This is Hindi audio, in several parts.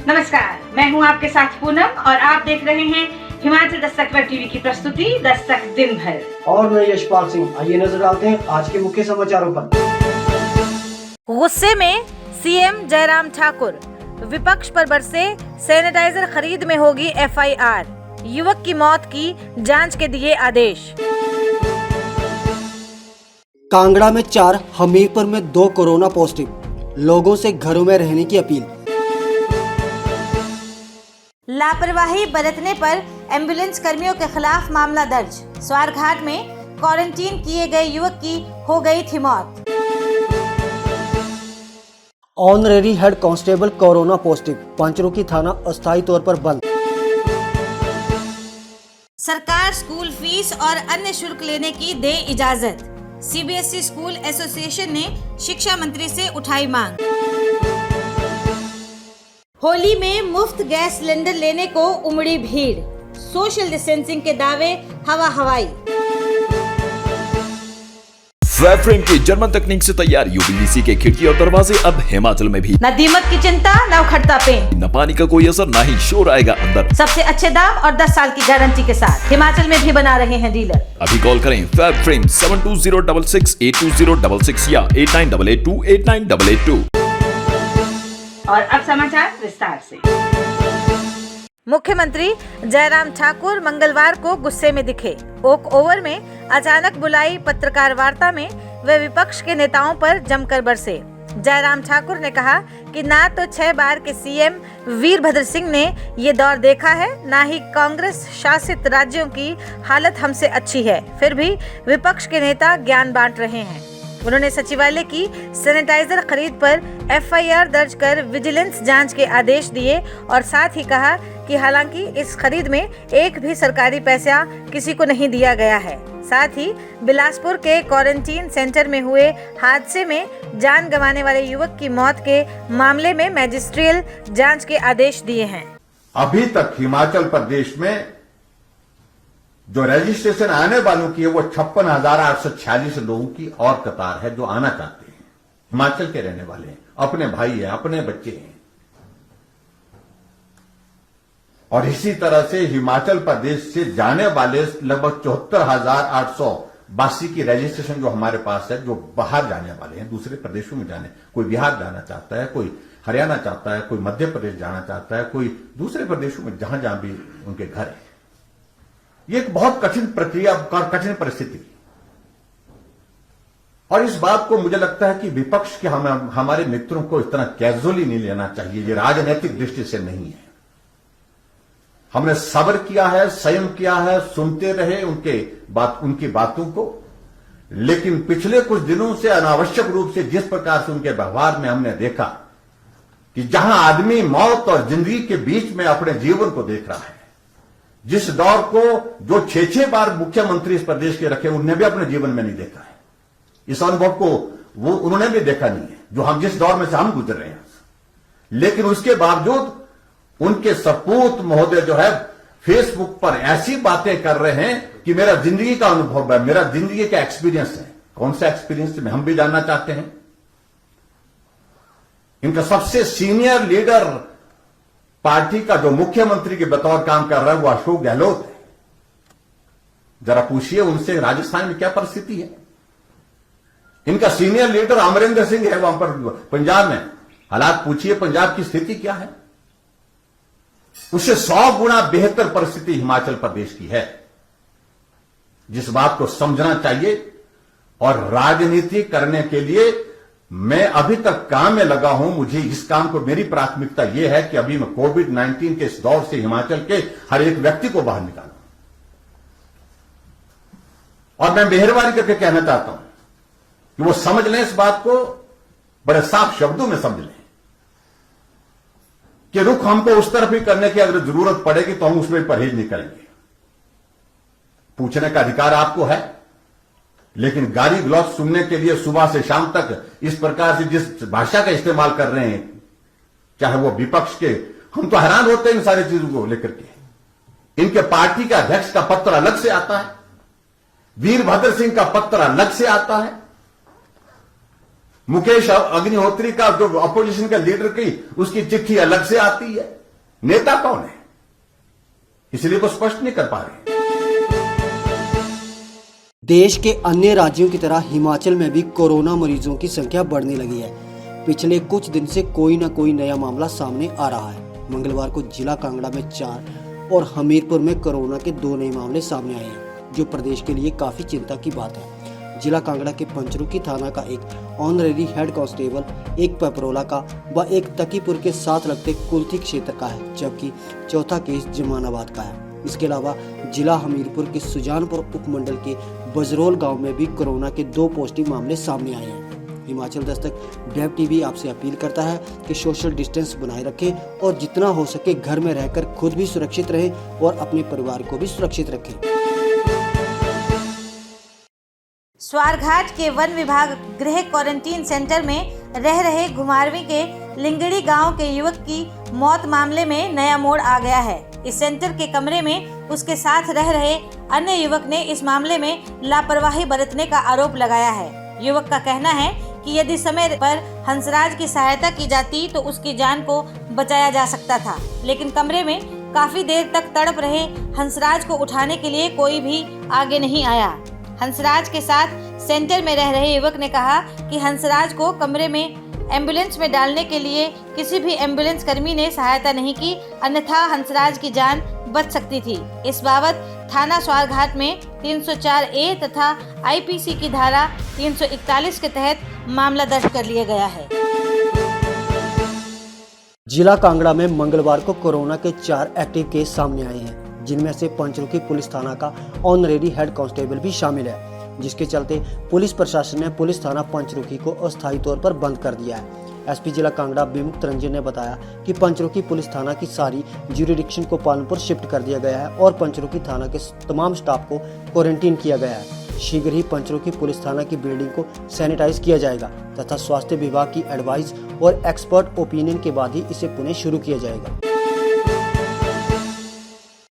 नमस्कार, मैं हूं आपके साथ पूनम और आप देख रहे हैं हिमाचल दस्तक वेब टीवी की प्रस्तुति दस्तक दिन भर। और मैं यशपाल सिंह। आइए नजर डालते हैं आज के मुख्य समाचारों पर। गुस्से में सीएम जयराम ठाकुर, विपक्ष पर बरसे सैनिटाइजर खरीद में होगी एफआईआर, युवक की मौत की जांच के दिए आदेश। कांगड़ा में 4, हमीरपुर में 2 कोरोना पॉजिटिव, लोगों से घरों में रहने की अपील। लापरवाही बरतने पर एम्बुलेंस कर्मियों के खिलाफ मामला दर्ज, स्वारघाट में क्वारंटीन किए गए युवक की हो गई थी मौत। Honorary head constable corona positive, Pancharukhi थाना अस्थायी तौर पर बंद। सरकार स्कूल फीस और अन्य शुल्क लेने की दे इजाजत, सीबीएसई स्कूल एसोसिएशन ने शिक्षा मंत्री से उठाई मांग। होली में मुफ्त गैस सिलेंडर लेने को उमड़ी भीड़, सोशल डिस्टेंसिंग के दावे हवा हवाई। फैब्रिक की जर्मन तकनीक से तैयार यूपीवीसी के खिड़की और दरवाजे अब हिमाचल में भी। न दीमक की चिंता, न उखड़ता पेंट, न पानी का कोई असर, न ही शोर आएगा अंदर। सबसे अच्छे दाम और 10 साल की गारंटी के साथ हिमाचल में भी बना रहे हैं डीलर। अभी कॉल करें फैब्रिक 7206682066 या 8988289882। और अब समाचार विस्तार से। मुख्यमंत्री जयराम ठाकुर मंगलवार को गुस्से में दिखे। ओक ओवर में अचानक बुलाई पत्रकार वार्ता में वे विपक्ष के नेताओं पर जमकर बरसे। जयराम ठाकुर ने कहा कि ना तो 6 बार के सीएम वीरभद्र सिंह ने ये दौर देखा है, ना ही कांग्रेस शासित राज्यों की हालत हमसे अच्छी है, फिर भी विपक्ष के नेता ज्ञान बांट रहे हैं। उन्होंने सचिवालय की सैनिटाइजर खरीद पर एफआईआर दर्ज कर विजिलेंस जांच के आदेश दिए और साथ ही कहा कि हालांकि इस खरीद में एक भी सरकारी पैसा किसी को नहीं दिया गया है। साथ ही बिलासपुर के क्वारंटीन सेंटर में हुए हादसे में जान गंवाने वाले युवक की मौत के मामले में मैजिस्ट्रियल जांच के आदेश दिए हैं। अभी तक हिमाचल प्रदेश में जो रजिस्ट्रेशन आने वालों की है वो 56,846 लोगों की और कतार है जो आना चाहते हैं, हिमाचल के रहने वाले हैं, अपने भाई हैं, अपने बच्चे हैं। और इसी तरह से हिमाचल प्रदेश से जाने वाले लगभग 74,882 की रजिस्ट्रेशन जो हमारे पास है, जो बाहर जाने वाले हैं, दूसरे प्रदेशों में जाने, कोई बिहार जाना चाहता है, कोई हरियाणा चाहता है, कोई मध्य प्रदेश जाना चाहता है, कोई दूसरे प्रदेशों में जहां जहां भी उनके घर है। ये एक बहुत कठिन प्रक्रिया, कठिन परिस्थिति। और इस बात को मुझे लगता है कि विपक्ष के हमारे मित्रों को इतना कैजुअली नहीं लेना चाहिए। ये राजनीतिक दृष्टि से नहीं है। हमने सब्र किया है, संयम किया है, सुनते रहे उनकी बातों को, लेकिन पिछले कुछ दिनों से अनावश्यक रूप से जिस प्रकार से उनके व्यवहार में हमने देखा कि जहां आदमी मौत और जिंदगी के बीच में अपने जीवन को देख रहा है, जिस दौर को जो 6 बार मुख्यमंत्री इस प्रदेश के रखे उन्होंने भी अपने जीवन में नहीं देखा है, इस अनुभव को वो उन्होंने भी देखा नहीं है जो हम जिस दौर में से हम गुजर रहे हैं। लेकिन उसके बावजूद उनके सपूत महोदय जो है फेसबुक पर ऐसी बातें कर रहे हैं कि मेरा जिंदगी का अनुभव है, मेरा जिंदगी का एक्सपीरियंस है। कौन सा एक्सपीरियंस में हम भी जानना चाहते हैं। इनका सबसे सीनियर लीडर पार्टी का जो मुख्यमंत्री के बतौर काम कर रहा है वो अशोक गहलोत है। जरा पूछिए उनसे राजस्थान में क्या परिस्थिति है। इनका सीनियर लीडर अमरिंदर सिंह है वहां पर पंजाब में, हालात पूछिए पंजाब की स्थिति क्या है। उससे 100 गुना बेहतर परिस्थिति हिमाचल प्रदेश की है, जिस बात को समझना चाहिए। और राजनीति करने के लिए मैं अभी तक काम में लगा हूं। मुझे इस काम को, मेरी प्राथमिकता यह है कि अभी मैं कोविड-19 के इस दौर से हिमाचल के हर एक व्यक्ति को बाहर निकालूं। और मैं मेहरबानी करके कहना चाहता हूं कि वो समझ लें, इस बात को बड़े साफ शब्दों में समझ लें कि रुख हमको उस तरफ ही करने की अगर जरूरत पड़ेगी तो हम उसमें परहेज नहीं करेंगे। पूछने का अधिकार आपको है, लेकिन गाली गलौज सुनने के लिए सुबह से शाम तक इस प्रकार से जिस भाषा का इस्तेमाल कर रहे हैं, चाहे वो विपक्ष के, हम तो हैरान होते हैं इन सारी चीजों को लेकर के। इनके पार्टी का अध्यक्ष का पत्र अलग से आता है, वीरभद्र सिंह का पत्र अलग से आता है, मुकेश अग्निहोत्री का जो अपोजिशन का लीडर की उसकी चिट्ठी अलग से आती है। नेता कौन है, इसलिए वो स्पष्ट नहीं कर पा रहे। देश के अन्य राज्यों की तरह हिमाचल में भी कोरोना मरीजों की संख्या बढ़ने लगी है। पिछले कुछ दिन से कोई न कोई नया मामला सामने आ रहा है। मंगलवार को जिला कांगड़ा में 4 और हमीरपुर में कोरोना के 2 नए मामले सामने आए हैं, जो प्रदेश के लिए काफी चिंता की बात है। जिला कांगड़ा के पंचरुखी थाना का एक ऑनरेरी हेड कांस्टेबल, एक पपरोला का व एक तकीपुर के साथ लगते कुल्थी क्षेत्र का है, जबकि चौथा केस जमानाबाद का है। इसके अलावा जिला हमीरपुर के सुजानपुर उपमंडल के बजरोल गांव में भी कोरोना के 2 पॉजिटिव मामले सामने आए हैं। हिमाचल दस्तक वेब टीवी आपसे अपील करता है कि सोशल डिस्टेंस बनाए रखें और जितना हो सके घर में रहकर खुद भी सुरक्षित रहें और अपने परिवार को भी सुरक्षित रखें। स्वारघाट के वन विभाग गृह क्वारंटीन सेंटर में रह रहे घुमारवीं के लिंगड़ी गांव के युवक की मौत मामले में नया मोड़ आ गया है। इस सेंटर के कमरे में उसके साथ रह रहे अन्य युवक ने इस मामले में लापरवाही बरतने का आरोप लगाया है। युवक का कहना है कि यदि समय पर हंसराज की सहायता की जाती तो उसकी जान को बचाया जा सकता था, लेकिन कमरे में काफी देर तक तड़प रहे हंसराज को उठाने के लिए कोई भी आगे नहीं आया। हंसराज के साथ सेंटर में रह रहे युवक ने कहा कि हंसराज को कमरे में एम्बुलेंस में डालने के लिए किसी भी एम्बुलेंस कर्मी ने सहायता नहीं की, अन्यथा हंसराज की जान बच सकती थी। इस बाबत थाना स्वारघाट में 304A तथा IPC की धारा 341 के तहत मामला दर्ज कर लिया गया है। जिला कांगड़ा में मंगलवार को कोरोना के 4 एक्टिव केस सामने आए हैं, जिनमें से पंचरुखी पुलिस थाना का ऑनरेरी हेड कांस्टेबल भी शामिल है, जिसके चलते पुलिस प्रशासन ने पुलिस थाना पंचरुखी को अस्थायी तौर पर बंद कर दिया है। एसपी जिला कांगड़ा विमुक्त रंजन ने बताया कि पंचरुखी पुलिस थाना की सारी ज्यूरिडिक्शन को पालनपुर शिफ्ट कर दिया गया है और पंचरुखी थाना के तमाम स्टाफ को क्वारंटीन किया गया है। शीघ्र ही पंचरुखी पुलिस थाना की बिल्डिंग को सैनिटाइज किया जाएगा तथा स्वास्थ्य विभाग की एडवाइस और एक्सपर्ट ओपिनियन के बाद ही इसे पुनः शुरू किया जाएगा।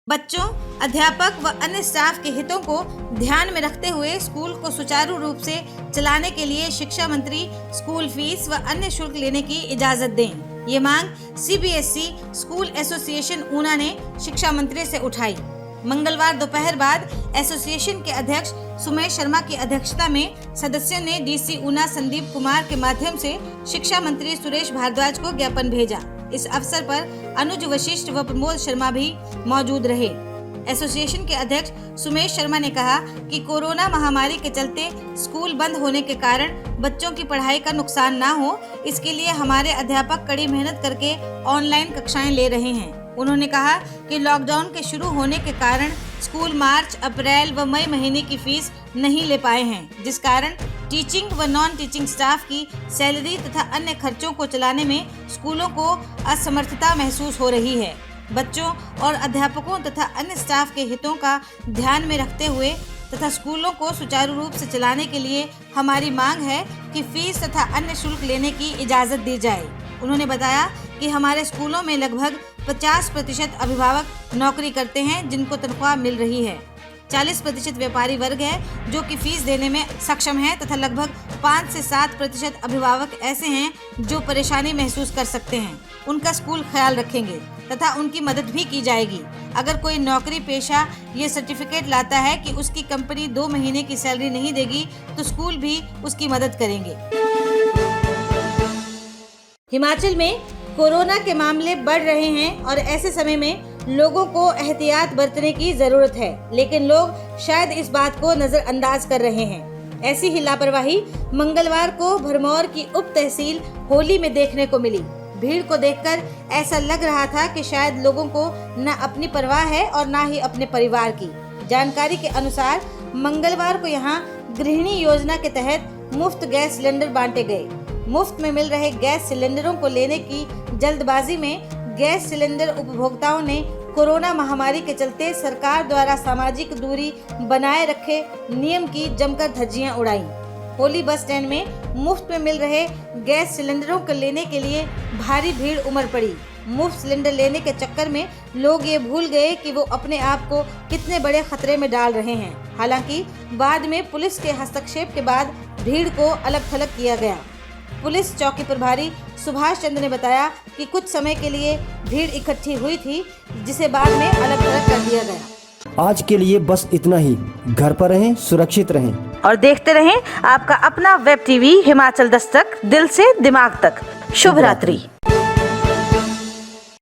बच्चों, अध्यापक व अन्य स्टाफ के हितों को ध्यान में रखते हुए स्कूल को सुचारू रूप से चलाने के लिए शिक्षा मंत्री स्कूल फीस व अन्य शुल्क लेने की इजाजत दें। ये मांग CBSE स्कूल एसोसिएशन ऊना ने शिक्षा मंत्री से उठाई। मंगलवार दोपहर बाद एसोसिएशन के अध्यक्ष सुमेश शर्मा की अध्यक्षता में सदस्यों ने DC ऊना संदीप कुमार के माध्यम से शिक्षा मंत्री सुरेश भारद्वाज को ज्ञापन भेजा। इस अवसर पर अनुज वशिष्ठ व प्रमोद शर्मा भी मौजूद रहे। एसोसिएशन के अध्यक्ष सुमेश शर्मा ने कहा कि कोरोना महामारी के चलते स्कूल बंद होने के कारण बच्चों की पढ़ाई का नुकसान ना हो, इसके लिए हमारे अध्यापक कड़ी मेहनत करके ऑनलाइन कक्षाएं ले रहे हैं। उन्होंने कहा कि लॉकडाउन के शुरू होने के कारण स्कूल मार्च, अप्रैल व मई महीने की फीस नहीं ले पाए हैं, जिस कारण टीचिंग व नॉन टीचिंग स्टाफ की सैलरी तथा अन्य खर्चों को चलाने में स्कूलों को असमर्थता महसूस हो रही है। बच्चों और अध्यापकों तथा अन्य स्टाफ के हितों का ध्यान में रखते हुए तथा स्कूलों को सुचारू रूप से चलाने के लिए हमारी मांग है कि फीस तथा अन्य शुल्क लेने की इजाज़त दी जाए। उन्होंने बताया कि हमारे स्कूलों में लगभग 50% अभिभावक नौकरी करते हैं जिनको तनख्वाह मिल रही है। 40% व्यापारी वर्ग है जो कि फीस देने में सक्षम है तथा लगभग 5 से 7% अभिभावक ऐसे हैं जो परेशानी महसूस कर सकते हैं। उनका स्कूल ख्याल रखेंगे तथा उनकी मदद भी की जाएगी। अगर कोई नौकरी पेशा ये सर्टिफिकेट लाता है कि उसकी कंपनी 2 महीने की सैलरी नहीं देगी तो स्कूल भी उसकी मदद करेंगे। हिमाचल में कोरोना के मामले बढ़ रहे हैं और ऐसे समय में लोगों को एहतियात बरतने की जरूरत है, लेकिन लोग शायद इस बात को नजरअंदाज कर रहे हैं। ऐसी ही लापरवाही मंगलवार को भरमौर की उप तहसील होली में देखने को मिली। भीड़ को देखकर ऐसा लग रहा था कि शायद लोगों को न अपनी परवाह है और न ही अपने परिवार की। जानकारी के अनुसार मंगलवार को यहाँ गृहिणी योजना के तहत मुफ्त गैस सिलेंडर बांटे गए। मुफ्त में मिल रहे गैस सिलेंडरों को लेने की जल्दबाजी में गैस सिलेंडर उपभोक्ताओं ने कोरोना महामारी के चलते सरकार द्वारा सामाजिक दूरी बनाए रखे नियम की जमकर धज्जियां उड़ाई। होली बस स्टैंड में मुफ्त में मिल रहे गैस सिलेंडरों को लेने के लिए भारी भीड़ उमड़ पड़ी। मुफ्त सिलेंडर लेने के चक्कर में लोग ये भूल गए कि वो अपने आप को कितने बड़े खतरे में डाल रहे हैं। हालांकि बाद में पुलिस के हस्तक्षेप के बाद भीड़ को अलग थलग किया गया। पुलिस चौकी प्रभारी सुभाष चंद्र ने बताया कि कुछ समय के लिए भीड़ इकट्ठी हुई थी, जिसे बाद में अलग थलग कर दिया गया। आज के लिए बस इतना ही। घर पर रहें, सुरक्षित रहें और देखते रहें आपका अपना वेब टीवी हिमाचल दस्तक, दिल से दिमाग तक। शुभ रात्रि।